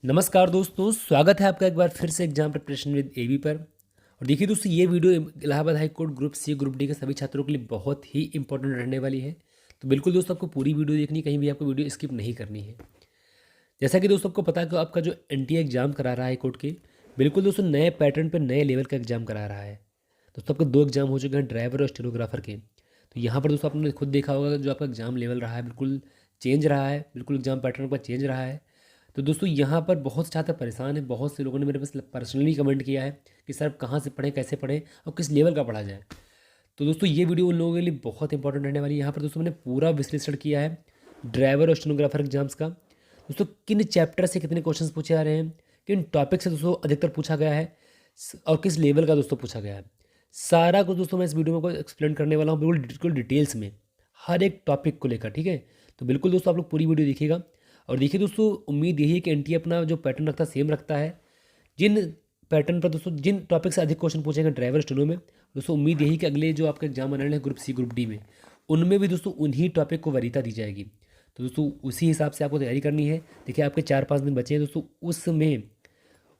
नमस्कार दोस्तों, स्वागत है आपका एक बार फिर से एग्जाम प्रिपरेशन विद एबी पर। और देखिए दोस्तों, ये video Allahabad high court group C group D के सभी छात्रों के लिए बहुत ही इंपॉर्टेंट रहने वाली है। तो बिल्कुल दोस्तों, आपको पूरी वीडियो देखनी, कहीं भी आपको वीडियो स्किप नहीं करनी है। जैसा कि दोस्तों आपको पता है कि आपका जो एनटीए एग्जाम करा रहा है हाई कोर्ट के, बिल्कुल दोस्तों नए पैटर्न पर नए लेवल का एग्जाम करा रहा है। दोस्तों आपके दो एग्जाम हो चुके हैं, ड्राइवर और स्टेनोग्राफर के। तो यहाँ पर दोस्तों आपने खुद देखा होगा कि जो आपका एग्जाम लेवल रहा है बिल्कुल चेंज रहा है, बिल्कुल एग्जाम पैटर्न का चेंज रहा है। तो दोस्तों यहाँ पर बहुत से छात्र परेशान हैं। बहुत से लोगों ने मेरे पास पर्सनली कमेंट किया है कि सर कहाँ से पढ़ें, कैसे पढ़ें और किस लेवल का पढ़ा जाए। तो दोस्तों ये वीडियो उन लोगों के लिए बहुत इंपॉर्टेंट रहने वाली है। यहाँ पर दोस्तों मैंने पूरा विश्लेषण किया है ड्राइवर और स्टेनोग्राफर एग्जाम्स का। दोस्तों किन चैप्टर से कितने क्वेश्चंस पूछे जा रहे हैं, किन टॉपिक से दोस्तों अधिकतर पूछा गया है और किस लेवल का दोस्तों पूछा गया है, सारा कुछ दोस्तों मैं इस वीडियो में को एक्सप्लेन करने वाला हूँ, बिल्कुल डिटेल्स में हर एक टॉपिक को लेकर। ठीक है, तो बिल्कुल दोस्तों आप लोग पूरी वीडियो देखिएगा। और देखिए दोस्तों, उम्मीद यही है कि एनटीए अपना जो पैटर्न रखता है सेम रखता है। जिन पैटर्न पर दोस्तों जिन टॉपिक से अधिक क्वेश्चन पूछेंगे ड्राइवर स्टेनो में, दोस्तों उम्मीद यही कि अगले जो आपके एग्जाम आने वाले हैं ग्रुप सी ग्रुप डी में, उनमें भी दोस्तों उन्हीं टॉपिक को वरीयता दी जाएगी। तो दोस्तों उसी हिसाब से आपको तैयारी करनी है। देखिए आपके 4-5 दिन बचे हैं दोस्तों, उसमें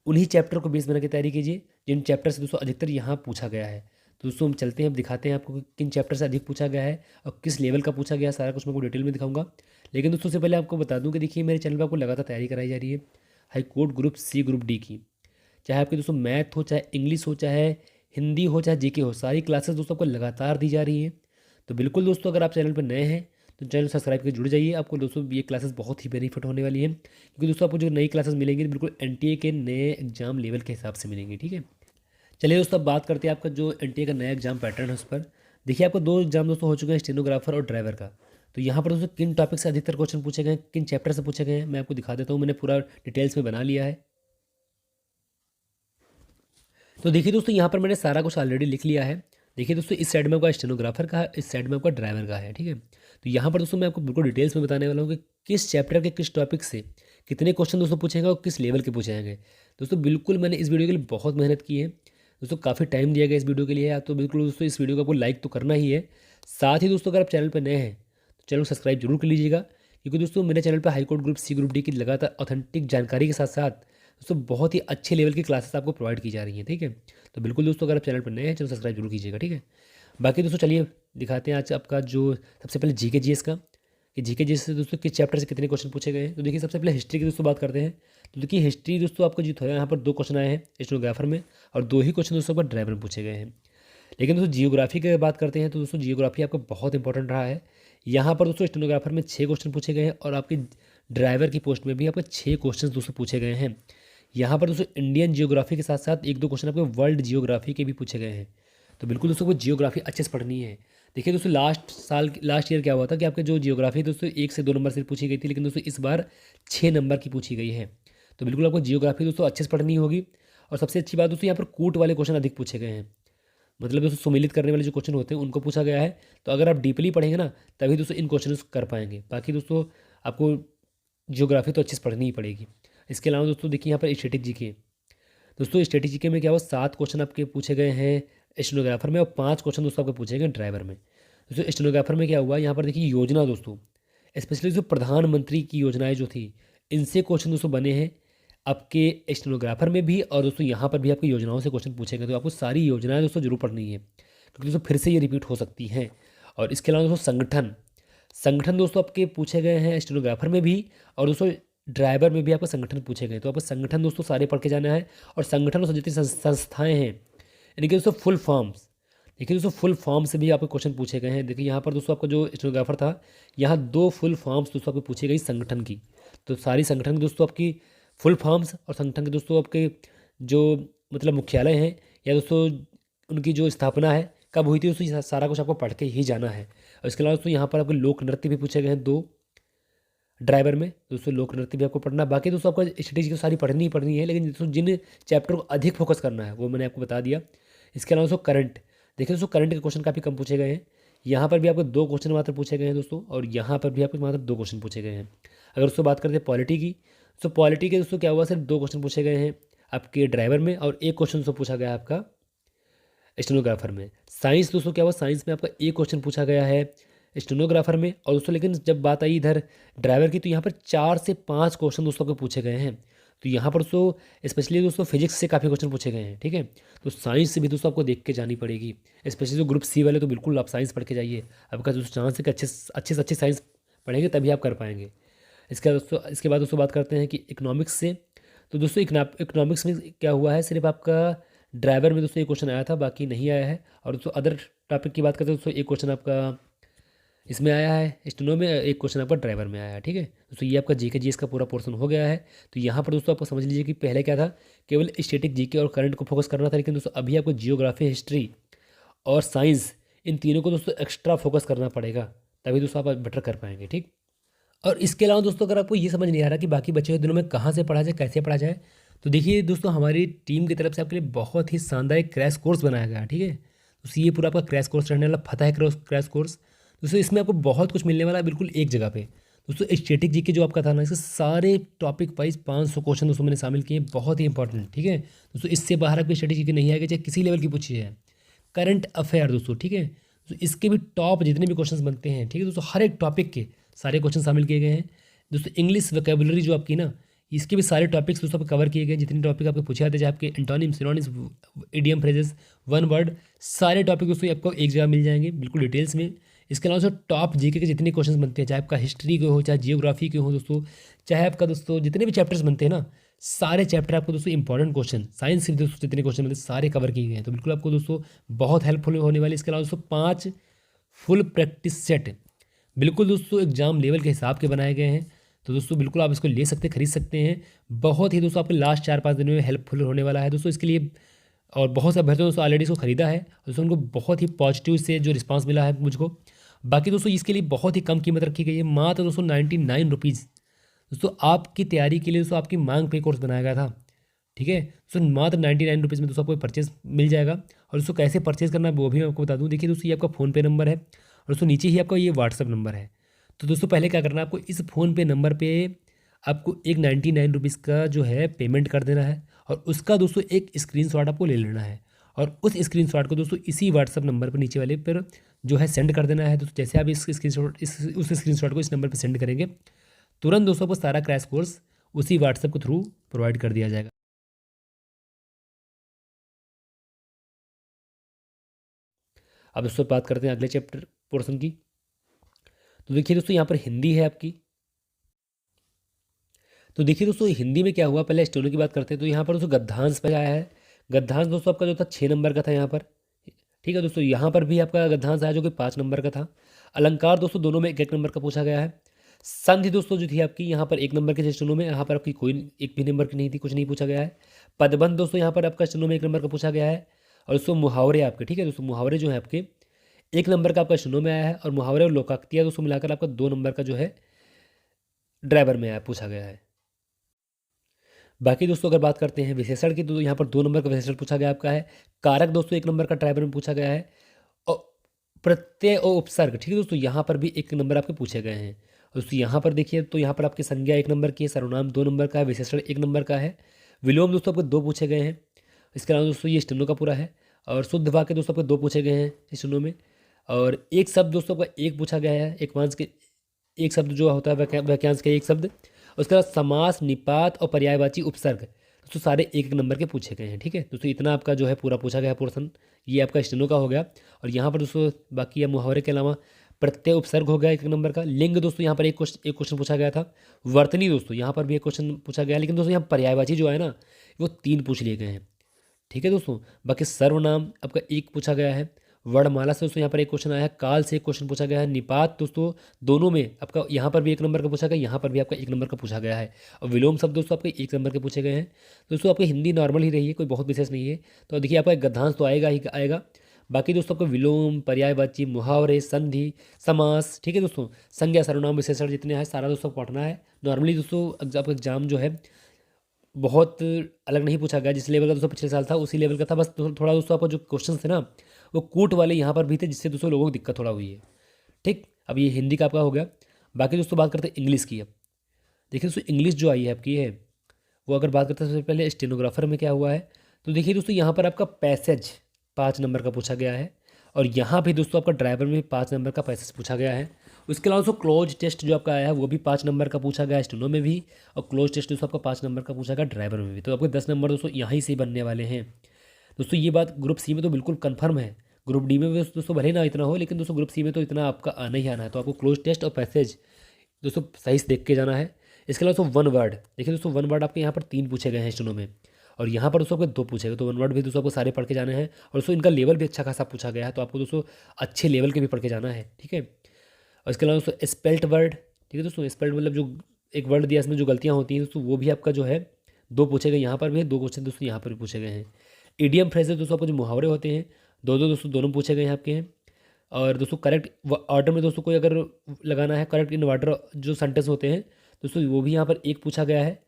उन्हीं चैप्टर को बेस बना के तैयारी कीजिए जिन चैप्टर से दोस्तों अधिकतर यहाँ पूछा गया है। तो दोस्तों हम चलते हैं, अब दिखाते हैं आपको कि किन चैप्टर से अधिक पूछा गया है और किस लेवल का पूछा गया है। सारा कुछ मैं आपको डिटेल में दिखाऊंगा। लेकिन दोस्तों से पहले आपको बता दूं कि देखिए मेरे चैनल पर आपको लगातार तैयारी कराई जा रही है high court group C group D की। चाहे आपके दोस्तों मैथ हो, चाहे इंग्लिश हो, चाहे हिंदी हो, चाहे जीके हो, सारी क्लासेस दोस्तों आपको लगातार दी जा रही हैं। तो बिल्कुल दोस्तों अगर आप चैनल पर नए हैं तो चैनल सब्सक्राइब करके जुड़ जाइए। आपको दोस्तों ये क्लासेस बहुत ही बेनिफिट होने वाली है, क्योंकि दोस्तों आपको जो नई क्लासेस मिलेंगी तो बिल्कुल एनटीए के नए एग्जाम लेवल के हिसाब से मिलेंगी। ठीक है, चलिए दोस्तों अब बात करते हैं आपका जो एनटीए का नया एग्जाम पैटर्न है उस पर। देखिए आपको दो एग्जाम दोस्तों हो चुके हैं, स्टेनोग्राफर और ड्राइवर का। तो यहाँ पर दोस्तों किन टॉपिक से अधिकतर क्वेश्चन पूछे गए हैं, किन चैप्टर से पूछे गए हैं, मैं आपको दिखा देता हूँ। मैंने पूरा डिटेल्स में बना लिया है। तो देखिए दोस्तों यहाँ पर मैंने सारा कुछ ऑलरेडी लिख लिया है। देखिए दोस्तों इस साइड में आपका स्टेनोग्राफर का है, इस साइड में आपका ड्राइवर का है। ठीक है, तो यहाँ पर दोस्तों मैं आपको बिल्कुल डिटेल्स में बताने वाला हूँ कि किस चैप्टर के किस टॉपिक से कितने क्वेश्चन दोस्तों पूछेंगे और किस लेवल के पूछे जाएंगे। दोस्तों बिल्कुल मैंने इस वीडियो के लिए बहुत मेहनत की है दोस्तों, काफ़ी टाइम दिया गया इस वीडियो के लिए। तो बिल्कुल दोस्तों इस वीडियो को आपको लाइक तो करना ही है। साथ ही दोस्तों अगर आप चैनल पर नए हैं तो चैनल को सब्सक्राइब जरूर कर लीजिएगा, क्योंकि दोस्तों मेरे चैनल पर high court group C group D की लगातार ऑथेंटिक जानकारी के साथ साथ दोस्तों बहुत ही अच्छे लेवल की क्लासेस आपको प्रोवाइड की जा रही हैं। ठीक है, तो बिल्कुल दोस्तों अगर आप चैनल पर नए हैं चैनल सब्सक्राइब जरूर कीजिएगा। ठीक है, बाकी दोस्तों चलिए दिखाते हैं आज आपका जो सबसे पहले जीके जीएस का, कि जीके जीएस से दोस्तों किस चैप्टर से कितने क्वेश्चन पूछे गए हैं। तो देखिए सबसे पहले हिस्ट्री की दोस्तों बात करते हैं। तो देखिए हिस्ट्री दोस्तों आपको जीत है, यहाँ पर 2 क्वेश्चन आए हैं स्टेनोग्राफर में और 2 ही क्वेश्चन दोस्तों पर ड्राइवर में पूछे गए हैं। लेकिन दोस्तों जियोग्राफी की बात करते हैं तो दोस्तों जियोग्राफी आपका बहुत इंपॉर्टेंट रहा है। यहाँ पर दोस्तों स्टेनोग्राफर में 6 क्वेश्चन पूछे गए हैं और आपके ड्राइवर की पोस्ट में भी आपके 6 क्वेश्चन दोस्तों पूछे गए हैं। यहाँ पर दोस्तों इंडियन जियोग्राफी के साथ साथ 1-2 क्वेश्चन आपके वर्ल्ड जियोग्राफी के भी पूछे गए हैं। तो बिल्कुल दोस्तों को जियोग्राफी अच्छे से पढ़नी है। देखिए दोस्तों लास्ट ईयर क्या हुआ था कि आपके जो जियोग्राफी दोस्तों 1 से 2 नंबर से पूछी गई थी, लेकिन दोस्तों इस बार 6 नंबर की पूछी गई है। तो बिल्कुल आपको जियोग्राफी दोस्तों अच्छे से पढ़नी होगी। और सबसे अच्छी बात दोस्तों यहाँ पर कूट वाले क्वेश्चन अधिक पूछे गए हैं, मतलब दोस्तों सुमेलित करने वाले जो क्वेश्चन होते हैं उनको पूछा गया है। तो अगर आप डीपली पढ़ेंगे ना तभी दोस्तों इन क्वेश्चन कर पाएंगे। बाकी दोस्तों आपको जियोग्राफी तो अच्छे से पढ़नी ही पड़ेगी। इसके अलावा दोस्तों देखिए यहाँ पर स्टैटिक जीके, दोस्तों स्टैटिक जीके में क्या हुआ, 7 क्वेश्चन आपके पूछे गए हैं स्टेनोग्राफर में और 5 क्वेश्चन दोस्तों आपके पूछे गए ड्राइवर में। दोस्तों स्टेनोग्राफर में क्या हुआ, यहाँ पर देखिए योजना दोस्तों, स्पेशली जो प्रधानमंत्री की योजनाएं जो थी इनसे क्वेश्चन दोस्तों बने हैं आपके स्टेनोग्राफर में भी, और दोस्तों यहाँ पर भी आपकी योजनाओं से क्वेश्चन पूछेंगे। तो आपको सारी योजनाएं दोस्तों जरूर पढ़नी है, क्योंकि दोस्तों फिर से ये रिपीट हो सकती हैं। और इसके अलावा दोस्तों संगठन संगठन दोस्तों आपके पूछे गए हैं स्टेनोग्राफर में भी, और दोस्तों ड्राइवर में भी आपको संगठन पूछे गए। तो आपको संगठन दोस्तों सारे पढ़ के जाना है। और संगठन और जितनी संस्थाएं हैं, यानी कि दोस्तों फुल फॉर्म्स, देखिए दोस्तों फुल फॉर्म से भी आपको क्वेश्चन पूछे गए हैं। देखिए यहाँ पर दोस्तों आपका जो स्टेनोग्राफर था, यहाँ 2 फुल फॉर्म्स दोस्तों आपको पूछी गई संगठन की। तो सारी संगठन की दोस्तों आपकी फुल फॉर्म्स और संगठन के दोस्तों आपके जो मतलब मुख्यालय हैं या दोस्तों उनकी जो स्थापना है कब हुई थी, दोस्तों ये सारा कुछ आपको पढ़ के ही जाना है। और इसके अलावा दोस्तों यहाँ पर आपके लोक नृत्य भी पूछे गए हैं 2 ड्राइवर में, दोस्तों लोक नृत्य भी आपको पढ़ना। बाकी दोस्तों आपको स्ट्रेटेजी तो सारी पढ़नी ही पढ़नी है, लेकिन दोस्तों जिन चैप्टर को अधिक फोकस करना है वो मैंने आपको बता दिया। इसके अलावा दोस्तों करंट, देखिए दोस्तों करंट के क्वेश्चन काफ़ी कम पूछे गए हैं। यहाँ पर भी आपको 2 क्वेश्चन मात्र पूछे गए हैं दोस्तों, और यहाँ पर भी आपको मात्र 2 क्वेश्चन पूछे गए हैं। अगर दोस्तों बात करते हैं पॉलिटी की, तो पॉलिटी के दोस्तों क्या हुआ, सिर्फ 2 क्वेश्चन पूछे गए हैं आपके ड्राइवर में और 1 क्वेश्चन दोस्तों पूछा गया है आपका स्टेनोग्राफर में। साइंस दोस्तों क्या हुआ, साइंस में आपका 1 क्वेश्चन पूछा गया है स्टेनोग्राफर में, और दोस्तों लेकिन जब बात आई इधर ड्राइवर की तो यहाँ पर 4 से 5 क्वेश्चन दोस्तों आपको पूछे गए हैं। तो यहाँ पर दोस्तों स्पेशली दोस्तों फिजिक्स से काफ़ी क्वेश्चन पूछे गए हैं, ठीक है। तो साइंस से भी दोस्तों आपको देख के जानी पड़ेगी, स्पेशली जो ग्रुप सी वाले, तो बिल्कुल आप साइंस पढ़ के जाइए। आपका दोस्तों चांस है कि अच्छे से अच्छी साइंस पढ़ेंगे तभी आप कर पाएंगे। इसके बाद दोस्तों बात करते हैं कि इकोनॉमिक्स से। तो दोस्तों इकोनॉमिक्स में क्या हुआ है, सिर्फ आपका ड्राइवर में दोस्तों एक क्वेश्चन आया था, बाकी नहीं आया है। और दोस्तों अदर टॉपिक की बात करते हैं दोस्तों, एक क्वेश्चन आपका इसमें आया है स्टेनो में, एक क्वेश्चन आपका ड्राइवर में आया है, ठीक है दोस्तों। ये आपका जीके जीएस का पूरा पोर्शन हो गया है। तो यहाँ पर दोस्तों आपको समझ लीजिए कि पहले क्या था, केवल स्टैटिक जीके और करंट को फोकस करना था, लेकिन दोस्तों अभी आपको जियोग्राफी, हिस्ट्री और साइंस, इन तीनों को दोस्तों एक्स्ट्रा फोकस करना पड़ेगा, तभी दोस्तों आप बेटर कर पाएंगे, ठीक। और इसके अलावा दोस्तों अगर आपको ये समझ नहीं आ रहा कि बाकी बचे हुए दिनों में कहाँ से पढ़ा जाए, कैसे पढ़ा जाए, तो देखिए दोस्तों हमारी टीम की तरफ से आपके लिए बहुत ही शानदार एक क्रैश कोर्स बनाया गया है, ठीक है। तो ये पूरा आपका क्रैश कोर्स रहने वाला, फतह है क्रैश कोर्स। दोस्तों इसमें आपको बहुत कुछ मिलने वाला है बिल्कुल एक जगह पे। दोस्तों स्टैटिक जीके जो आपका था ना, इसके सारे टॉपिक वाइज 500 क्वेश्चन दोस्तों मैंने शामिल किए, बहुत ही इंपॉर्टेंट, ठीक है दोस्तों। इससे बाहर आपकी स्टैटिक जीके नहीं आएगी, चाहे किसी लेवल की पूछी है। करंट अफेयर दोस्तों, ठीक है, तो इसके भी टॉप जितने भी क्वेश्चन बनते हैं, ठीक है दोस्तों, हर एक टॉपिक के सारे क्वेश्चन शामिल किए गए हैं। दोस्तों इंग्लिश वोकैबुलरी जो आपकी ना, इसके भी सारे टॉपिक्स दोस्तों कवर किए गए, जितने टॉपिक आपको पूछे जाते हैं, चाहे आपके antonym, synonyms, idiom, phrases, one word, सारे टॉपिक दोस्तों आपको एक जगह मिल जाएंगे बिल्कुल डिटेल्स में। इसके अलावा दोस्तों टॉप जीके के जितने क्वेश्चन बनते हैं, चाहे आपका हिस्ट्री के हो, चाहे जियोग्राफी के हो दोस्तों, चाहे आपका दोस्तों जितने भी चैप्टर्स बनते हैं ना, सारे चैप्टर आपको दोस्तों इंपॉर्टेंट क्वेश्चन, साइंस के दोस्तों जितने क्वेश्चन बनते हैं सारे कवर किए गए हैं, तो बिल्कुल आपको दोस्तों बहुत हेल्पफुल होने वाले। इसके अलावा दोस्तों 5 फुल प्रैक्टिस सेट बिल्कुल दोस्तों एग्जाम लेवल के हिसाब के बनाए गए हैं, तो दोस्तों बिल्कुल आप इसको ले सकते हैं, खरीद सकते हैं। बहुत ही दोस्तों आपके लास्ट 4-5 दिनों में हेल्पफुल होने वाला है दोस्तों इसके लिए। और बहुत से अभ्यर्थियों दोस्तों ऑलरेडी इसको खरीदा है, दोस्तों उनको बहुत ही पॉजिटिव से जो रिस्पांस मिला है मुझको। बाकी दोस्तों इसके लिए बहुत ही कम कीमत रखी गई है, मात्र दोस्तों 99 रुपीज़। दोस्तों आपकी तैयारी के लिए दोस्तों आपकी मांग पे कोर्स बनाया गया था, ठीक है। दोस्तों मात्र 99 रुपीज़ में दोस्तों आपको परचेज मिल जाएगा। और दोस्तों कैसे परचेज करना है वो भी मैं आपको बता दूँ। देखिए दोस्तों ये आपका फ़ोनपे नंबर है, और दोस्तों नीचे ही आपका ये व्हाट्सअप नंबर है। तो दोस्तों पहले क्या करना है, आपको इस फ़ोनपे नंबर पे आपको एक 99 रुपीज़ का जो है पेमेंट कर देना है, और उसका दोस्तों एक स्क्रीनशॉट आपको ले लेना है, और उस स्क्रीनशॉट को दोस्तों इसी व्हाट्सअप नंबर पर नीचे वाले पर जो है सेंड कर देना है। दोस्तों जैसे आप उस स्क्रीनशॉट को इस नंबर पर सेंड करेंगे, तुरंत दोस्तों को सारा क्रैश कोर्स उसी व्हाट्सएप के थ्रू प्रोवाइड कर दिया जाएगा। अब दोस्तों बात करते हैं अगले चैप्टर पोर्शन की। तो देखिए दोस्तों यहाँ पर हिंदी है आपकी। तो देखिए दोस्तों हिंदी में क्या हुआ, पहले स्टेनो की बात करते हैं। तो यहाँ पर दोस्तों गद्यांश पे आया है। गद्यांश दोस्तों आपका जो था 6 नंबर का था यहाँ पर, ठीक है दोस्तों। यहाँ पर भी आपका गद्यांश आया जो कि 5 नंबर का था। अलंकार दोस्तों दोनों में 1-1 नंबर का पूछा गया है। संधि दोस्तों जो थी आपकी यहाँ पर 1 नंबर के स्टेनो में, यहाँ पर आपकी कोई एक भी नंबर की नहीं थी, कुछ नहीं पूछा गया है। पदबंध दोस्तों यहाँ पर आपका स्टेनो में 1 नंबर का पूछा गया है। और दोस्तों मुहावरे आपके, ठीक है दोस्तों, मुहावरे जो है आपके 1 नंबर का आपका स्टेनो में आया है। और मुहावरे और लोकाक्तियाँ दोस्तों मिलाकर आपका 2 नंबर का जो है ड्राइवर में आया, पूछा गया है। बाकी दोस्तों अगर बात करते हैं विशेषण की, तो यहाँ पर 2 नंबर का विशेषण पूछा गया आपका है। कारक दोस्तों 1 नंबर का ड्राइवर में पूछा गया है। और प्रत्यय और उपसर्ग, ठीक है दोस्तों, यहाँ पर भी 1 नंबर आपके पूछे गए हैं। और दोस्तों यहाँ पर देखिए तो यहाँ पर आपकी संज्ञा 1 नंबर की है, सर्वनाम 2 नंबर का है, विशेषण 1 नंबर का है। विलोम दोस्तों आपको 2 पूछे गए हैं। इसके अलावा दोस्तों ये स्टेनो का पूरा है। और शुद्ध वाक्य दोस्तों आपको 2 पूछे गए हैं स्टेनो में। और एक शब्द दोस्तों आपका 1 पूछा गया है, एक वाक्यांश के एक शब्द जो होता है वाक्यांश के एक शब्द। उसके बाद समास, निपात और पर्यायवाची उपसर्ग दोस्तों सारे 1-1 नंबर के पूछे गए हैं, ठीक है दोस्तों। इतना आपका जो है पूरा पूछा गया पोर्सन, ये आपका स्टेनो का हो गया। और यहाँ पर दोस्तों बाकी मुहावरे के अलावा प्रत्यय उपसर्ग हो गया 1 नंबर का। लिंग दोस्तों यहाँ पर एक क्वेश्चन पूछा गया था। वर्तनी दोस्तों यहाँ पर भी एक क्वेश्चन पूछा गया, लेकिन दोस्तों यहाँ पर्यायवाची जो है ना, वो 3 पूछ लिए गए हैं, ठीक है दोस्तों। बाकी सर्वनाम आपका 1 पूछा गया है। वर्णमाला से दोस्तों यहाँ पर एक क्वेश्चन आया है। काल से एक क्वेश्चन पूछा गया है। निपात दोस्तों दोनों में आपका यहाँ पर भी 1 नंबर का पूछा गया, यहाँ पर भी आपका 1 नंबर का पूछा गया है। और विलोम शब्द दोस्तों आपके 1 नंबर के पूछे गए हैं। दोस्तों आपकी हिंदी नॉर्मल ही रही है, कोई बहुत विशेष नहीं है। तो देखिए आपका एक गद्यांश तो आएगा ही आएगा। बाकी दोस्तों आपको विलोम, पर्यायवाची, मुहावरे, संधि, समास, ठीक है दोस्तों, संज्ञा, सर्वनाम, विशेषण जितने हैं सारा दोस्तों पढ़ना है। नॉर्मली दोस्तों आपका एग्जाम जो है बहुत अलग नहीं पूछा गया, जिस लेवल का दोस्तों पिछले साल था उसी लेवल का था। बस थोड़ा दोस्तों आपको जो क्वेश्चन थे ना, वो कूट वाले यहाँ पर भी थे, जिससे दोस्तों लोगों को दिक्कत थोड़ा हुई है, ठीक। अब ये हिंदी का आपका हो गया। बाकी दोस्तों बात करते हैं इंग्लिश की। अब देखिए दोस्तों इंग्लिश जो आई है आपकी है, वो अगर बात करते हैं सबसे पहले स्टेनोग्राफर में क्या हुआ है। तो देखिए दोस्तों यहाँ पर आपका पैसेज 5 नंबर का पूछा गया है। और यहाँ भी दोस्तों आपका ड्राइवर में 5 नंबर का पैसेज पूछा गया है। उसके अलावा दोस्तों क्लोज टेस्ट जो आपका आया है वो भी 5 नंबर का पूछा गया है स्टेनो में भी, और क्लोज टेस्ट दोस्तों आपका 5 नंबर का पूछा गया ड्राइवर में भी। तो आपके 10 नंबर दोस्तों यहाँ से बनने वाले हैं दोस्तों। ये बात ग्रुप सी में तो बिल्कुल कन्फर्म है, ग्रुप डी में भी दोस्तों भले ना इतना हो, लेकिन दोस्तों ग्रुप सी में तो इतना आपका आना ही आना है। तो आपको क्लोज टेस्ट और पैसेज दोस्तों सही से देख के जाना है। इसके अलावा दोस्तों वन वर्ड, देखिए दोस्तों वन वर्ड आपके यहाँ पर 3 पूछे गए हैं स्टेनो में, और यहाँ पर दोस्तों आपको 2 पूछे गए। तो वन वर्ड भी दोस्तों आपको सारे पढ़ के जाने हैं, और दोस्तों इनका लेवल भी अच्छा खासा पूछा गया है, तो आपको दोस्तों अच्छे लेवल के भी पढ़ के जाना है, ठीक है। और इसके अलावा दोस्तों स्पेल्ट वर्ड, ठीक है दोस्तों, स्पेल्ट मतलब जो एक वर्ड दिया इसमें जो गलतियाँ होती हैं दोस्तों वो भी आपका जो है 2 पूछे गए, यहाँ पर भी है 2 क्वेश्चन दोस्तों यहाँ पर भी पूछे गए हैं। ईडियम फ्रेजेस दोस्तों आपको जो मुहावरे होते हैं 2-2 दोस्तों दोनों पूछे गए हैं आपके हैं। और दोस्तों करेक्ट ऑर्डर में दोस्तों कोई अगर लगाना है, करेक्ट इन ऑर्डर जो सेंटेंस होते हैं दोस्तों वो भी यहाँ पर 1 पूछा गया है,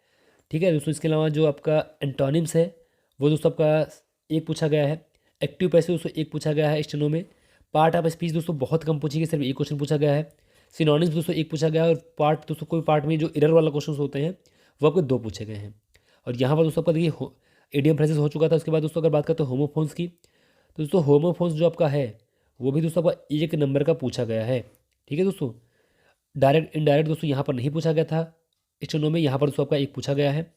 ठीक है दोस्तों। इसके अलावा जो आपका एंटोनिम्स है वो दोस्तों आपका 1 पूछा गया है। एक्टिव पैसिव दोस्तों 1 पूछा गया है स्टेनो में। पार्ट ऑफ स्पीच दोस्तों बहुत कम पूछी गई, सिर्फ 1 क्वेश्चन पूछा गया है। सिनोनिम्स दोस्तों 1 पूछा गया है, और पार्ट दोस्तों कोई पार्ट में जो एरर वाला क्वेश्चन होते हैं वो आपको 2 पूछे गए हैं। और यहाँ पर दोस्तों आपका देखिए एडियम फ्रेजेस हो चुका था। उसके बाद दोस्तों अगर बात करते हैं होमोफोन्स की, तो दोस्तों होमोफोन्स जो आपका है वो भी दोस्तों आपका 1 नंबर का पूछा गया है, ठीक है दोस्तों। डायरेक्ट इनडायरेक्ट दोस्तों यहाँ पर नहीं पूछा गया था स्टेनो में, यहाँ पर दोस्तों आपका 1 पूछा गया है।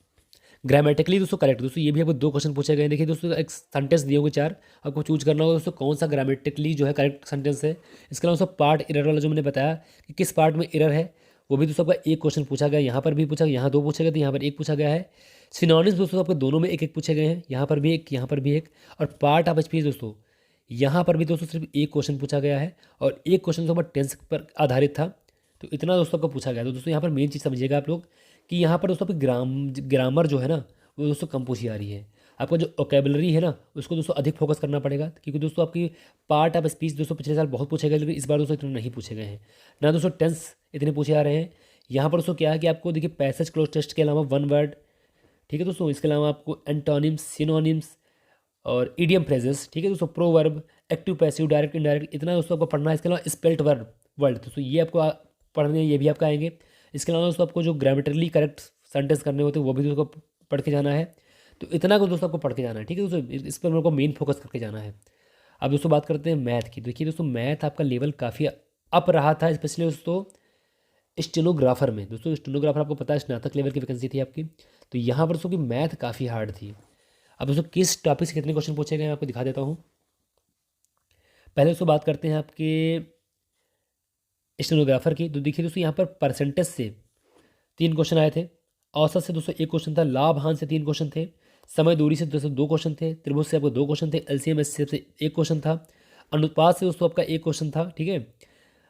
ग्रामेटिकली दोस्तों करेक्ट दोस्तों ये भी आपको 2 क्वेश्चन पूछे गए हैं। देखिए दोस्तों एक सेंटेंस दिए होंगे 4, आपको चूज करना होगा दोस्तों कौन सा ग्रामेटिकली जो है करेक्ट सेंटेंस है। इसके अलावा दोस्तों पार्ट एरर वाला जो मैंने बताया कि किस पार्ट में एरर है वो भी दोस्तों आपका 1 क्वेश्चन पूछा गया, यहाँ पर भी पूछा, यहाँ 2 पूछे गए थे, यहाँ पर 1 पूछा गया है। सिनोनिम्स दोस्तों आपके दोनों में 1-1 पूछे गए हैं, यहाँ पर भी 1, यहाँ पर भी 1। और पार्ट ऑफ स्पीच दोस्तों यहाँ पर भी दोस्तों सिर्फ 1 क्वेश्चन पूछा गया है, और 1 क्वेश्चन दोस्तों टेंस पर आधारित था, तो इतना दोस्तों आपको पूछा गया। तो दोस्तों यहाँ पर मेन चीज़ समझिएगा आप लोग कि यहाँ पर दोस्तों आपकी ग्रामर जो है ना वो दोस्तों कम पूछी आ रही है। आपका जो वोकेबलरी है ना उसको दोस्तों अधिक फोकस करना पड़ेगा, क्योंकि दोस्तों आपकी पार्ट ऑफ स्पीच दोस्तों पिछले साल बहुत पूछे गए, लेकिन इस बार दोस्तों इतने नहीं पूछे गए हैं ना दोस्तों। टेंस इतने पूछे आ रहे हैं। यहाँ पर दोस्तों क्या है कि आपको देखिए पैसेज क्लोज टेस्ट के अलावा वन वर्ड, ठीक है दोस्तों, इसके अलावा आपको एंटोनिम्स, सिनोनिम्स और ईडियम फ्रेजेस, ठीक है दोस्तों, proverb, active passive, direct indirect, इतना दोस्तों आपको पढ़ना है। इसके अलावा स्पेल्ट वर्ड दोस्तों ये आपको पढ़ने, ये भी आपका आएंगे। इसके अलावा दोस्तों आपको जो ग्रामेटिकली करेक्ट सेंटेंस करने होते हैं वो भी दोस्तों को पढ़ के जाना है। तो इतना को दोस्तों आपको पढ़ के जाना है, ठीक है दोस्तों, इस पर मेरे को मेन फोकस करके जाना है। अब दोस्तों बात करते हैं मैथ की। देखिए दोस्तों मैथ आपका लेवल काफ़ी अप रहा था, स्पेशली दोस्तों स्टेनोग्राफर में। दोस्तों स्टेनोग्राफर आपको पता है स्नातक लेवल की वैकेंसी थी आपकी, तो यहाँ पर दोस्तों की मैथ काफ़ी हार्ड थी। अब दोस्तों किस टॉपिक से कितने क्वेश्चन पूछे गए मैं आपको दिखा देता हूँ। पहले दोस्तों बात करते हैं आपके स्टेनोग्राफर की। तो देखिए दोस्तों यहाँ पर परसेंटेज से 3 क्वेश्चन आए थे, औसत से दोस्तों 1 क्वेश्चन था, लाभ हानि से 3 क्वेश्चन थे, समय दूरी से दोस्तों 2 क्वेश्चन थे, त्रिभुज से आपको 2 क्वेश्चन थे, एलसीएम एचसीएफ से 1 क्वेश्चन था, अनुपात से दोस्तों आपका 1 क्वेश्चन था, ठीक है,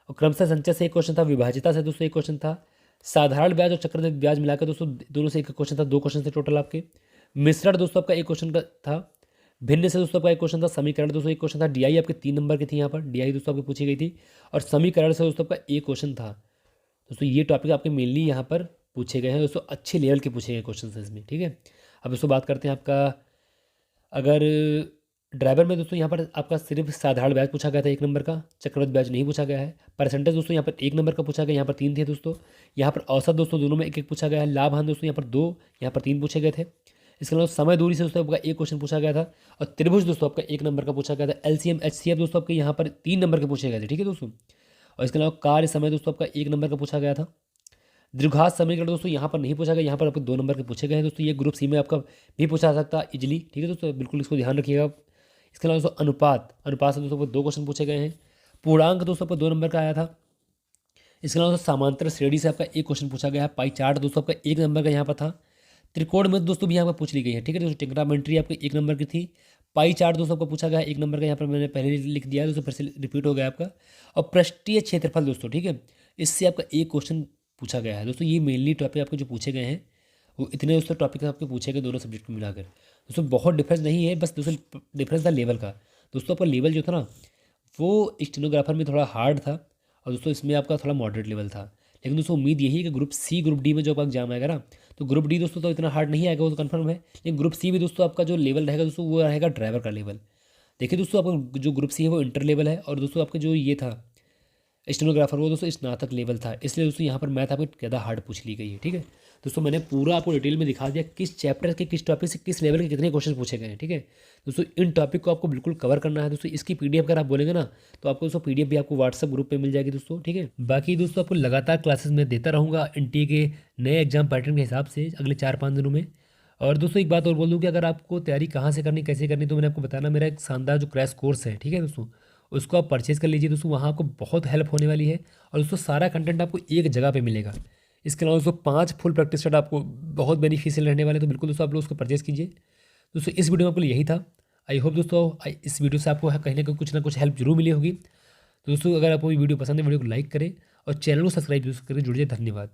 और क्रमशः संचय से 1 क्वेश्चन था, विभाजिता से दोस्तों 1 क्वेश्चन था, साधारण ब्याज और चक्रवृद्धि ब्याज मिलाकर दोस्तों दोनों से 1 क्वेश्चन था, 2 क्वेश्चन थे टोटल आपके। मिश्रण दोस्तों आपका 1 क्वेश्चन का था, भिन्न से दोस्तों आपका 1 क्वेश्चन था, समीकरण दोस्तों 1 क्वेश्चन था, डीआई आपके 3 नंबर की थी, यहाँ पर डीआई दोस्तों आपकी पूछी गई थी, और समीकरण से दोस्तों आपका 1 क्वेश्चन था। दोस्तों ये टॉपिक आपके मेनली यहाँ पर पूछे गए हैं दोस्तों, अच्छे लेवल के पूछे गए क्वेश्चन हैं इसमें, ठीक है। अब दोस्तों बात करते हैं आपका अगर ड्राइवर में दोस्तों यहाँ पर आपका सिर्फ साधारण ब्याज पूछा गया था 1 नंबर का, चक्रवृद्धि ब्याज नहीं पूछा गया है। परसेंटेज दोस्तों यहाँ पर 1 नंबर का पूछा गया, यहाँ पर 3 थे दोस्तों। यहाँ पर औसत दोस्तों दोनों में 1-1 पूछा गया है। लाभ हानि दोस्तों यहाँ पर 2, यहाँ पर 3 पूछे गए थे। इसके अलावा समय दूरी से दोस्तों आपका 1 क्वेश्चन पूछा गया था, और त्रिभुज दोस्तों आपका 1 नंबर का पूछा गया था। एलसीएम एचसीएफ दोस्तों आपके यहाँ पर 3 नंबर के पूछे गए थे, ठीक है दोस्तों। और इसके अलावा कार्य समय दोस्तों आपका 1 नंबर का पूछा गया था। द्विघात समीकरण दोस्तों यहाँ पर नहीं पूछा गया, यहाँ पर आपको 2 नंबर के पूछे गए हैं दोस्तों। ये ग्रुप सी में आपका भी पूछा जा सकता है इजिली, ठीक है दोस्तों, बिल्कुल इसको ध्यान रखिएगा। इसके अलावा दोस्तों अनुपात से दोस्तों को 2 क्वेश्चन पूछे गए हैं। पूर्णांक दोस्तों आपको 2 नंबर का आया था। इसके अलावा दोस्तों समांतर श्रेणी से आपका 1 क्वेश्चन पूछा गया है। पाई चार्ट दोस्तों आपका 1 नंबर का यहाँ पर था। त्रिकोण में दोस्तों भी यहाँ पर पूछ ली गई है, ठीक है दोस्तों। टिग्रामेंट्री आपकी 1 नंबर की थी। पाई चार्ट दोस्तों आपको पूछा गया है 1 नंबर का, यहाँ पर मैंने पहले लिख दिया है दोस्तों, फिर से रिपीट हो गया आपका। और पृष्ठीय क्षेत्रफल दोस्तों, ठीक है, इससे आपका 1 क्वेश्चन पूछा गया है दोस्तों। ये मेनली टॉपिक आपके जो पूछे गए हैं वो इतने दोस्तों टॉपिक आपके पूछे गए दोनों सब्जेक्ट में मिलाकर। दोस्तों बहुत डिफरेंस नहीं है, बस दोस्तों डिफरेंस था लेवल का। दोस्तों आपका लेवल जो था ना वो स्टेनोग्राफर में थोड़ा हार्ड था, और दोस्तों इसमें आपका थोड़ा मॉडरेट लेवल था। लेकिन दोस्तों उम्मीद यही है कि ग्रुप सी ग्रुप डी में जो आपका एग्जाम आएगा ना, तो ग्रुप डी दोस्तों तो इतना हार्ड नहीं आएगा, वो तो कन्फर्म है। लेकिन ग्रुप सी भी दोस्तों आपका जो लेवल रहेगा दोस्तों वो रहेगा ड्राइवर का लेवल। देखिए दोस्तों आपका जो ग्रुप सी है वो इंटर लेवल है, और दोस्तों आपका जो ये था स्टेनोग्राफर वो दोस्तों स्नातक लेवल था, इसलिए दोस्तों यहाँ पर मैथ आपको ज़्यादा हार्ड पूछ ली गई है। ठीक है दोस्तों, मैंने पूरा आपको डिटेल में दिखा दिया किस चैप्टर के किस टॉपिक से किस लेवल के कितने क्वेश्चन पूछे गए हैं। ठीक है दोस्तों, इन टॉपिक को आपको बिल्कुल कवर करना है दोस्तों। इसकी पीडीएफ अगर आप बोलेंगे ना तो आपको दोस्तों पीडीएफ भी आपको व्हाट्सएप ग्रुप पे मिल जाएगी दोस्तों। ठीक है, बाकी दोस्तों आपको लगातार क्लासेस में देता रहूँगा एनटीए के नए एग्जाम पैटर्न के हिसाब से अगले 4-5 दिनों में। और दोस्तों एक बात और बोल दूँ कि अगर आपको तैयारी कहाँ से करनी कैसे करनी, तो मैंने आपको बताना, मेरा एक शानदार जो क्रैश कोर्स है, ठीक है दोस्तों, उसको आप परचेज़ कर लीजिए दोस्तों। वहाँ आपको बहुत हेल्प होने वाली है और दोस्तों सारा कंटेंट आपको एक जगह पे मिलेगा। इसके अलावा दोस्तों 5 फुल प्रैक्टिस सेट आपको बहुत बेनिफिशियल रहने वाले हैं, तो बिल्कुल दोस्तों आप लोग उसको परचेज़ कीजिए। दोस्तों इस वीडियो में आपको यही था। आई होप दोस्तों इस वीडियो से आपको कहीं ना कुछ हेल्प जरूर मिली होगी। तो दोस्तों अगर आपको ये वीडियो पसंद है, वीडियो को लाइक करें और चैनल को सब्सक्राइब जरूर करें। जुड़िए, धन्यवाद।